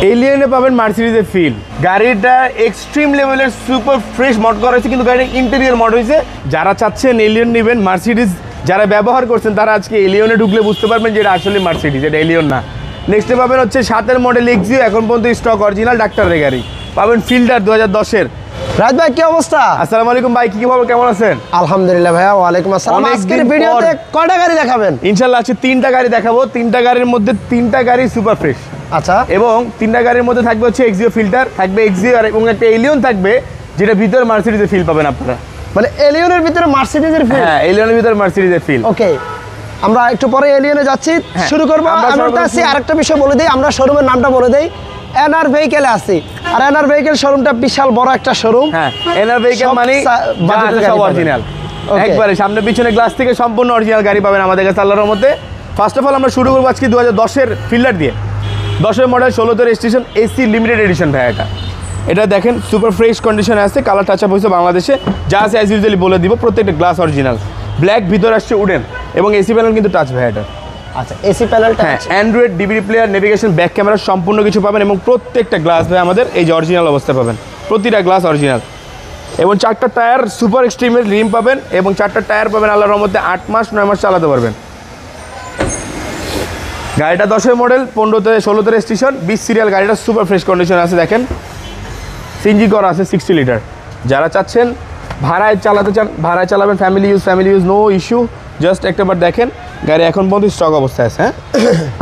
এলিয়নে পাবেন মার্সিডিজের ফিল। গাড়িটা এক্সট্রিম লেভেলের সুপার ফ্রেশ মড করা হয়েছে, কিন্তু গাড়ির ইন্টেরিয়র মড হয়েছে। যারা চাচ্ছেন এলিয়ন নেবেন, মার্সিডিজ যারা ব্যবহার করছেন তারা আজকে এলিয়নে ঢুকলে বুঝতে পারবেন যে এটা আসলে মার্সিডিজ, এটা এলিয়ন না। নেক্সটে পাবেন হচ্ছে 7-এর মডেল এক্সিও, এখন পর্যন্ত স্টক অরিজিনাল ডাক্তারের গাড়ি। পাবেন ফিল্ডার 2010-এর। রাজ ভাই কি অবস্থা? আসসালামু আলাইকুম ভাই, কি খবর, কেমন আছেন? আলহামদুলিল্লাহ ভাইয়া, ওয়ালাইকুম আসসালাম। আজকের ভিডিওতে কয়টা গাড়ি দেখাবেন? ইনশাআল্লাহ আজকে 3টা গাড়ি দেখাবো। 3টা গাড়ির মধ্যে 3টা গাড়ি সুপার ফ্রেশ। আচ্ছা। এবং 3টা গাড়ির মধ্যে থাকবে হচ্ছে এক্সিও ফিল্টার, থাকবে এক্সিও আর এবং একটা এলিয়ন থাকবে, যেটা ভিতরে মার্সিডিজের ফিল পাবেন আপনারা। মানে এলিয়নের ভিতরে মার্সিডিজের ফিল? হ্যাঁ, এলিয়নের ভিতরে মার্সিডিজের ফিল। ওকে, আমরা একটু পরে এলিয়নে যাচ্ছি, শুরু করব। আমরা আছি আরেকটা বিষয় বলে দেই, আমরা শোরুমের নামটা বলে দেই। এনআর ভেহিকেলে আছি, আর এনআর ভেহিকেল শোরুমটা বিশাল বড় একটা শোরুম। হ্যাঁ, এনআর ভেহিকেল মানে সব অরিজিনাল, একবারে সামনে পিছনে গ্লাস থেকে সম্পূর্ণ অরিজিনাল গাড়ি পাবেন আমাদের কাছে আল্লাহর রহমতে। ফার্স্ট অফ অল আমরা শুরু করবো আজকে 2010-এর ফিল্ডার দিয়ে। 10-এর মডেল, 16-তে রেজিস্ট্রেশন, এসি লিমিটেড এডিশন ভাই। এটা দেখেন সুপার ফ্রেশ কন্ডিশনে আছে, কালার টাচ আপ হয়েছে বাংলাদেশে, যা আছে অ্যাজ ইউজুয়ালি বলে দিব। প্রত্যেকটা গ্লাস অরিজিনাল, ব্ল্যাক, ভিতরে আসছে উডেন, এবং এসি প্যানেল কিন্তু টাচ ভাই এটা। আচ্ছা, এসি প্যানেলটা, হ্যাঁ, Android DVD player, navigation, back camera সম্পূর্ণ কিছু পাবেন, এবং প্রত্যেকটা গ্লাস ভাই আমাদের এই যে অরিজিনাল অবস্থা পাবেন, প্রতিটা গ্লাস অরিজিনাল। এবং 4টা টায়ার সুপার এক্সট্রিমের রিম পাবেন, এবং 4টা টায়ার পাবেন আল্লাহর রহমতে 8 মাস 9 মাস চালাতে পারবেন। গাড়িটা 10-এর মডেল, 16-তে রেজিস্ট্রেশন, 20 সিরিয়াল। গাড়িটা সুপার ফ্রেশ কন্ডিশন আছে, দেখেন সিএনজি করা আছে 60 লিটার। যারা চাচ্ছেন ভাড়ায় চালাতে চান, ভাড়ায় চালাবেন, family use no issue. Just একটাবার দেখেন গাড়ি এখন পর্যন্ত স্টক অবস্থায় আছে। হ্যাঁ,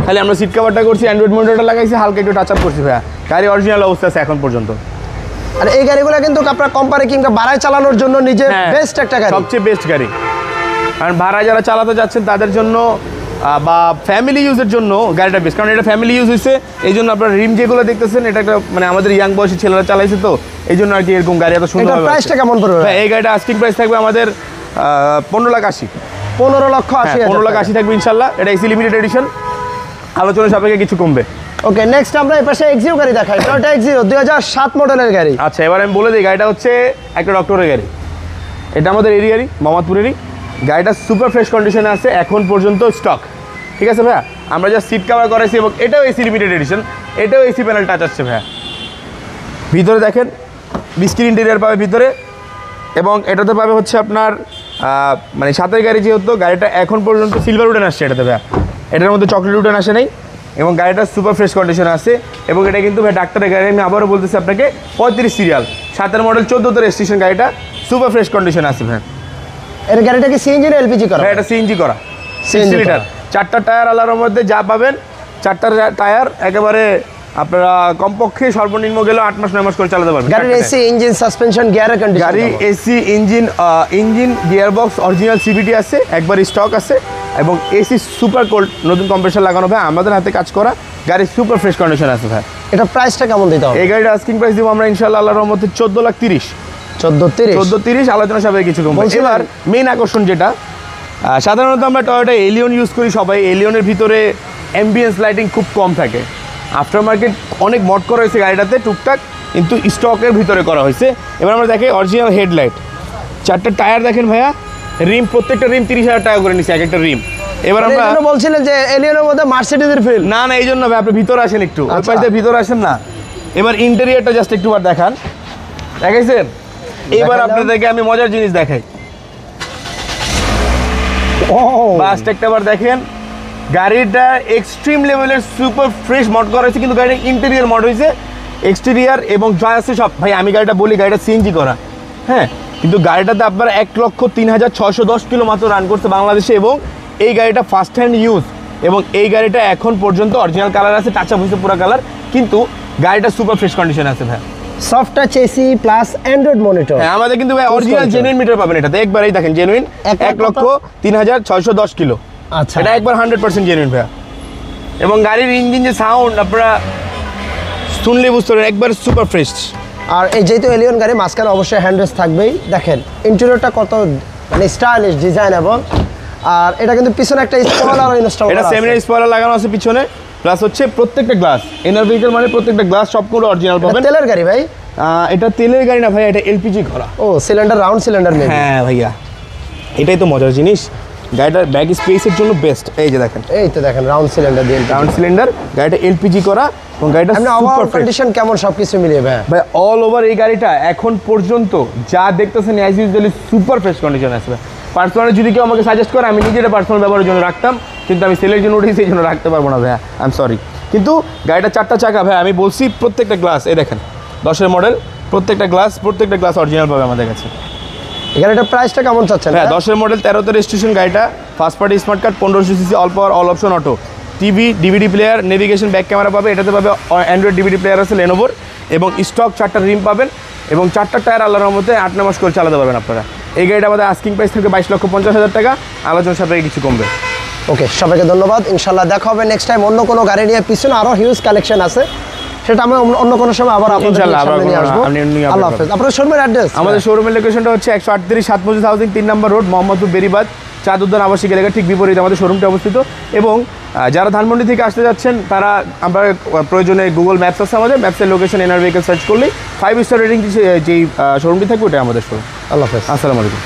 খালি আমরা সিট কভারটা করছি, অ্যান্ড্রয়েড মনিটরটা লাগাইছি, হালকা একটু টাচ আপ করছি ভাইয়া। গাড়ি অরিজিনাল অবস্থা আছে এখন পর্যন্ত। আর এই গাড়িগুলো কিন্তু আপনার কোম্পানি কিংবা ভাড়ায় চালানোর জন্য নিজের বেস্ট একটা গাড়ি, সবচেয়ে বেস্ট গাড়ি। কারণ ভাড়ায় যারা চালাতে যাচ্ছেন তাদের জন্য বা ফ্যামিলি ইউজের জন্য গাড়িটা বেস্ট, কারণ এটা ফ্যামিলি ইউজ হয়েছে। এই জন্য আপনার রিম যেগুলো দেখতেছেন, এটা একটা মানে আমাদের ইয়াং বয়সী ছেলেরা চালাইছে, তো এই জন্য আর কি এরকম গাড়ি এত সুন্দর। প্রাইসটা কেমন পড়বে? এই গাড়িটা আস্কিং প্রাইস থাকবে আমাদের 15,80,000। 15,80,000? 15,80,000 থাকবে ইনশাল্লাহ। এটা এসি লিমিটেড এডিশন, আলোচনা সাপেক্ষে কিছু কমবে। ওকে, নেক্সট আমরা এই পাশে এক্সিও গাড়ি দেখাই। টয়োটা এক্সিও 2007 মডেলের গাড়ি। আচ্ছা, এবার আমি বলে দিই, গাড়িটা হচ্ছে একটা ডক্টরের গাড়ি। এটা আমাদের এরিয়ারই, মোহাম্মদপুরেরই। গাড়িটা সুপার ফ্রেশ কন্ডিশনে আছে এখন পর্যন্ত স্টক, ঠিক আছে ভাইয়া। আমরা যা সিট কভার করাইছি, এবং এটাও এসি লিমিটেড এডিশন, এটাও এসি প্যানেল টাচ আসছে ভাইয়া। ভিতরে দেখেন বিস্কিট ইন্টেরিয়ার পাবে ভিতরে, এবং এটাতে পাবে হচ্ছে আপনার মানে 7-এর গাড়ি যেহেতু, গাড়িটা এখন পর্যন্ত সিলভার উডেন আসছে এটাতে ভাইয়া। এটার মধ্যে চকলেট উডেন আসে নাই, এবং গাড়িটা সুপার ফ্রেশ কন্ডিশনে আছে। এবং এটা কিন্তু ভাই ডাক্তারের গাড়ি, আমি আবারও বলতেছি আপনাকে, 35 সিরিয়াল, 7-এর মডেল, 14তে রেজিস্ট্রেশন। গাড়িটা সুপার ফ্রেশ কন্ডিশনে আছে ভাই। এর গাড়িটা কি সিএনজি না এলপিজি করা? এটা সিএনজি করা, 60 লিটার। 4টা টায়ার আল্লাহর মধ্যে যা পাবেন, 4টা টায়ার একেবারে আপনারা কমপক্ষে সর্বনিম্ন গেলেও 8 মাস 9 মাস করে চালাতে পারবেন। গাড়ির এসি, ইঞ্জিন, সাসপেনশন, গিয়ারের কন্ডিশন? গাড়ি AC, engine gear box original CVT আছে, একবার স্টক আছে, এবং এসি সুপার কোল্ড, নতুন কম্প্রেসার লাগানো ভাই, আমাদের হাতে কাজ করা গাড়ি, সুপার ফ্রেশ কন্ডিশন আছে ভাই। এটা প্রাইসটা কেমন দিতে হবে? এই গাড়িটা আস্কিং প্রাইস দিব আমরা ইনশাআল্লাহ আল্লাহর রহমতে 14,30,000। 14,30,000 আলোচনা সাপেক্ষে কিছু কম। এবার মেইন আকর্ষণ যেটা, সাধারণত আমরা টয়োটা এলিয়ন ইউজ করি সবাই। এলিয়নের ভিতরে অ্যাম্বিয়েন্স লাইটিং খুব কম থাকে। আফটার মার্কেট অনেক মড করা হয়েছে গাড়িটাতে টুকটাক, কিন্তু স্টকের ভিতরে করা হয়েছে। এবার আমরা দেখি অরিজিনাল হেডলাইট, 4টা টায়ার দেখেন ভাইয়া, রিম, প্রত্যেকটা রিম 30,000 টাকা করে নিচ্ছে এক একটা রিম। এবার আমরা বলছিলেন যে এলিয়নের মধ্যে মার্সিডিজের ফিল না, এই জন্য ভাই আপনি ভিতরে আসেন একটু, ওই পাশে ভিতরে আসেন না। এবার ইন্টেরিয়রটা জাস্ট একটু বার দেখান, দেখাইছেন? এবার আপনাদেরকে আমি মজার জিনিস দেখাই, বাস একটা বার দেখেন। গাড়িটা এক্সট্রিম লেভেলের সুপার ফ্রেশ মড করা হয়েছে, কিন্তু গাড়িটা ইন্টেরিয়র মড হয়েছে, এক্সটেরিয়ার এবং যা আছে সব। ভাই আমি গাড়িটা বলি, গাড়িটা সিএনজি করা, হ্যাঁ, কিন্তু গাড়িটাতে আপনার 1,03,610 কিলো মাত্র রান করছে বাংলাদেশে। এবং এই গাড়িটা ফার্স্ট হ্যান্ড ইউজ, এবং এই গাড়িটা এখন পর্যন্ত অরিজিনাল কালার আছে, টাচ আপ হয়েছে পুরো কালার, কিন্তু গাড়িটা সুপার ফ্রেশ কন্ডিশন আছে ভাই। Soft touch AC plus Android monitor. হ্যাঁ, আমাদের কিন্তু ভাই অরিজিনাল জেনুইন মিটার পাবেন এটাতে, একবারই দেখেন জেনুইন, 1,03,610 কিলো। আচ্ছা, এটা একবার 100% জেনুইন ভাই। এবং গাড়ির ইঞ্জিন যে সাউন্ড আপনারা শুনলে বুঝতে পারবেন, একবার সুপার ফ্রেশ। আর এই যেহেতু এলিয়ন গাড়ি, মাঝখানে অবশ্যই হ্যান্ডরেস্ট থাকবেই। দেখেন ইন্টেরিয়রটা কত মানে স্টাইলিশ ডিজাইন, এবং আর এটা কিন্তু পিছনে একটা স্পয়লার ইনস্টল, এটা সেমিনার স্পয়লার লাগানো আছে পিছনে, প্লাস হচ্ছে প্রত্যেকটা গ্লাস, এনার ভেহিকল মানে প্রত্যেকটা গ্লাস সবগুলো অরিজিনাল পাবেন। তেলের গাড়ি ভাই? এটা তেলের গাড়ি না ভাই, এটা এলপিজি করা। ও, সিলিন্ডার, রাউন্ড সিলিন্ডার নেই? হ্যাঁ ভাইয়া, এটাই তো মজার জিনিস। গাড়িটার ব্যাগ স্পেসের জন্য বেস্ট। এই যে দেখেন, এই তো দেখেন রাউন্ড সিলিন্ডার দিয়ে, রাউন্ড সিলিন্ডার, গাড়িটা এলপিজি করা এবং গাড়িটা সুপার ফ্রেশ কন্ডিশন কেমন সবকিছু মিলিয়ে ভাই? ভাই অল ওভার এই গাড়িটা এখন পর্যন্ত যা দেখতেছেন as usually super fresh condition আছে। পার্সোনালি যদি কেউ আমাকে সাজেস্ট করে আমি নিজের পার্সোনাল ব্যবহারের জন্য রাখতাম, কিন্তু আমি সেলের জন্য উঠেছি এই জন্য রাখতে পারবো না ভাইয়া, আই এম সরি। কিন্তু গাড়িটা 4টা চাকা ভাই, আমি বলছি প্রত্যেকটা গ্লাস, এই দেখেন 10-এর মডেল, প্রত্যেকটা গ্লাস অরিজিনাল পাবে আমাদের কাছে। গাড়িটার প্রাইসটা কেমন চাচ্ছেন? হ্যাঁ 10-এর মডেল, 13তে রেজিস্ট্রেশন, গাড়িটা first party smart card, 1500 CC, all পাওয়ার, all option auto, TV, DVD player, navigation, back camera পাবে, এটাতে পাবে অ্যান্ড্রয়েড ডিভিডি প্লেয়ার আছে লেনোভোর, এবং স্টক 4টা রিম পাবেন, এবং 4টা টায়ার আল্লাহর রহমতে 8-9 মাস করে চালাতে পারবেন আপনারা। এই গাড়িটা আমাদের আস্কিং প্রাইস থেকে 22,50,000 টাকা, আলোচনার সাথে কিছু কমবে। ওকে, সবাইকে ধন্যবাদ, ইনশাল্লাহ দেখা হবে নেক্সট টাইম অন্য কোনো গাড়ি নিয়ে। পিছনে আরও হিউজ কালেকশন আছে, সেটা আমরা অন্য কোনো সময় আবার আপনাদের সামনে নিয়ে আসবো। আল্লাহ হাফেজ। আপনার শোরুমের অ্যাড্রেস? আমাদের শোরুমের লোকেশনটা হচ্ছে 138 সাত মসজিদ হাউজিং 3 নম্বর রোড, মোহাম্মদপুর বেরিবাদ, চাঁদ উদ্যান আবাসিক এলাকার ঠিক বিপরীতে আমাদের শোরুমটা অবস্থিত। এবং যারা ধানমন্ডি থেকে আসতে যাচ্ছেন তারা আমরা প্রয়োজনে গুগল ম্যাপস আছে আমাদের, ম্যাপসের লোকেশন এনআর ভেহিকল সার্চ করলেই 5 স্টার রেটিং যেই শোরুমটি থাকবে ওটাই আমাদের শোরুম। আল্লাহ হাফেজ। আসসালামু আলাইকুম।